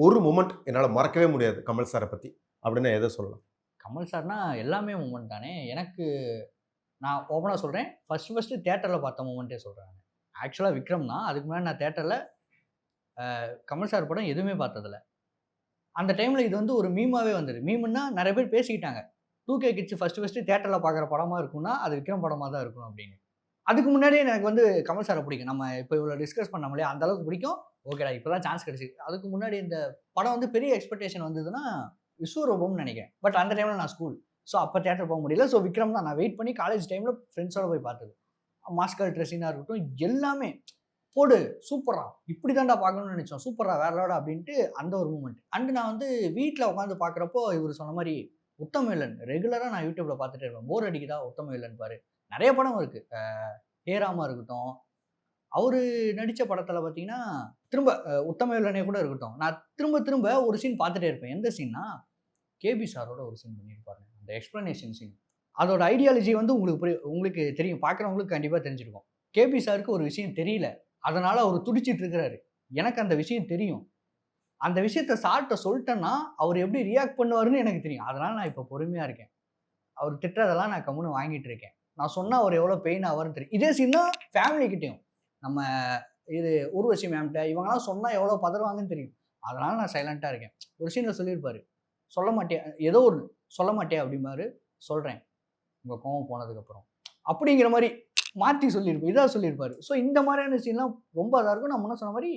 ஒரு மொமெண்ட் என்னால் மறக்கவே முடியாது கமல் சாரை பற்றி அப்படின்னு எதை சொல்லலாம்? கமல் சார்னா எல்லாமே மூமெண்ட் தானே. எனக்கு நான் ஓப்பனா சொல்றேன். ஃபர்ஸ்ட்டு தியேட்டர்ல பார்த்த மூமெண்ட்டே சொல்றேன் நானு. ஆக்சுவலா விக்ரம் தான். அதுக்கு முன்னாடி நான் தியேட்டர்ல கமல் சார் படம் எதுவுமே பார்த்ததில்ல. அந்த டைம்ல இது வந்து ஒரு மீமாவே வந்தது. மீம்ன்னா நெறைய பேர் பேசிக்கிட்டாங்க. 2கே கிட்ஸ் ஃபர்ஸ்ட்டு தியேட்டர்ல பார்க்குற படமா இருக்கும்னா, அது விக்ரம் படமா தான் இருக்கும் அப்படின்னு. அதுக்கு முன்னாடியே எனக்கு வந்து கமல் சார பிடிக்கும். நம்ம இப்ப இவ்வளோ டிஸ்கஸ் பண்ணோம் இல்லையா? அந்த அளவுக்கு பிடிக்கும். ஓகேடா இப்ப தான் சான்ஸ் கிடைச்சிருக்கு. அதுக்கு முன்னாடி இந்த படம் வந்து பெரிய எக்ஸ்பெக்டேஷன் வந்ததுன்னா, விஸ்வரூபம்னு நெனைக்கிறேன். பட் அந்த டைம்ல நான் ஸ்கூல். ஸோ அப்ப தியேட்டர் போக முடியல. ஸோ விக்ரம் தான் நான் வெயிட் பண்ணி காலேஜ் டைம்ல ஃபிரெண்ட்ஸோட போய் பார்த்தது. மாஸ்கல் ட்ரெஸ்ஸிங்கா இருக்கட்டும், எல்லாமே போடு சூப்பர்ரா! இப்படி தான்டா பார்க்கணும்னு நெனைச்சோம். சூப்பர்ரா வேற லெவல்டா அப்படின்ட்டு அந்த ஒரு மூமெண்ட். அண்ட் நான் வந்து வீட்ல உட்கார்ந்து பார்க்கிறப்போ, இவரு சொன்ன மாரி உத்தமவில்லன் ரெகுலரா நான் YouTubeல பார்த்துட்டே இருப்பேன். போர் அடிக்குதா உத்தமவில்லன் பாரு. நெறைய படம் இருக்கு. ஹேராமா இருக்கட்டும். அவரு நடிச்ச படத்துல பார்த்தீங்கன்னா, திரும்ப உத்தமவில்லனே கூட இருக்கட்டும். நான் திரும்ப திரும்ப ஒரு சீன் பார்த்துட்டே இருப்பேன். எந்த சீன்னா, கேபி சாரோட ஒரு சீன் பண்ணியிருப்பாருங்க. அந்த எக்ஸ்ப்ளனேஷன் சீன். அதோட ஐடியாலஜி வந்து உங்களுக்கு தெரியும். பார்க்கிறவங்களுக்கு கண்டிப்பா தெரிஞ்சிருக்கும். கேபி சாருக்கு ஒரு விஷயம் தெரியல. அதனால அவரு துடிச்சிட்டு இருக்கிறாரு. எனக்கு அந்த விஷயம் தெரியும். அந்த விஷயத்த சார்ட்ட சொல்ட்டேன்னா, அவரு எப்படி ரியாக்ட் பண்ணுவாருன்னு எனக்கு தெரியும். அதனால நான் இப்ப பொறுமையா இருக்கேன். அவரு திட்டுறதெல்லாம் நான் கம்முனு வாங்கிட்டு இருக்கேன். நான் சொன்னா அவரு எவ்வளோ பெயின் ஆவாருன்னு தெரியும். இதே சீன் தான் ஃபேமிலி கிட்டயும். நம்ம இது ஊர்வசி மேம்ட்ட இவங்கலாம் சொன்னா எவ்வளோ பதறுவாங்கன்னு தெரியும். அதனால நான் சைலன்ட்டா இருக்கேன். ஒரு சீன்ல சொல்லியிருப்பாரு. சொல்ல மாட்டியா? ஏதோ ஒண்ணு. சொல்ல மாட்டியா? அப்படிம்பாரு. சொல்றேன். உங்க கோவம் போனதுக்கப்புறம். அப்படிங்கிற மாரி மாத்தி இதா சொல்லியிருப்பாரு. ஸோ இந்த மாரியான சீன்லாம் ரொம்ப இதா இருக்கும். நான் முன்ன சொன்ன மாரி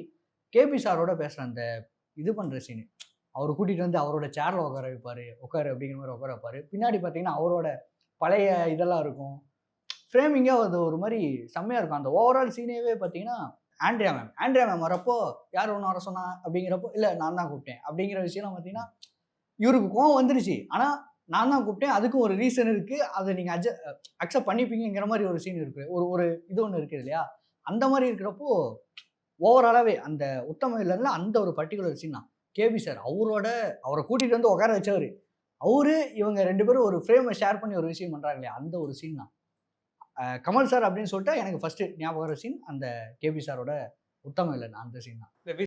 கேபி சாரோட பேசுற அந்த இது பண்ற சீனு. அவர கூட்டிட்டு வந்து அவரோட சேர்ல உட்கார வைப்பாரு. உட்காரு அப்படிங்கிற மாரி உட்கார வைப்பாரு. பின்னாடி பார்த்தீங்கன்னா, அவரோட பழைய இதெல்லாம் இருக்கும். ஃப்ரேமிங்கா அது ஒரு மாரி செம்மையா இருக்கும். அந்த ஓவரால் சீனேவே பார்த்தீங்கன்னா, ஆண்ட்ரியா மேம் வரப்போ, "யார் உன்ன வர சொன்னா?" அப்படிங்கிறப்போ, "இல்ல நான் தான் கூப்பிட்டேன்." அப்படிங்கிற விஷயம்லாம் பார்த்தீங்கன்னா, இவருக்கு கோவம் வந்துருச்சு. ஆனா, நான் தான் கூப்பிட்டேன். அதுக்கும் ஒரு ரீசன் இருக்கு. அத நீங்க அக்செப்ட் பண்ணிப்பீங்கங்கிற மாரி ஒரு சீன் இருக்கு. ஒரு ஒரு இது ஒண்ணு இருக்குது இல்லையா? அந்த மாரி இருக்கிறப்போ, ஓவராலாவே அந்த உத்தம வில்லன்ல அந்த ஒரு பர்ட்டிகுலர் சீன் தான். கேபி சார் அவர கூட்டிட்டு வந்து உட்கார வச்சவரு. இவங்க 2 பேரும் ஒரு ஃப்ரேம ஷேர் பண்ணி ஒரு விஷயம் பண்றாங்க இல்லையா? அந்த ஒரு சீன் தான். கமல் சார் அப்படின்னு சொல்லிட்டா எனக்கு ஃபர்ஸ்ட்டு ஞாபகம் வர சீன் அந்த கேபி சாரோட உத்தம வில்லன் அந்த சீன் தான்.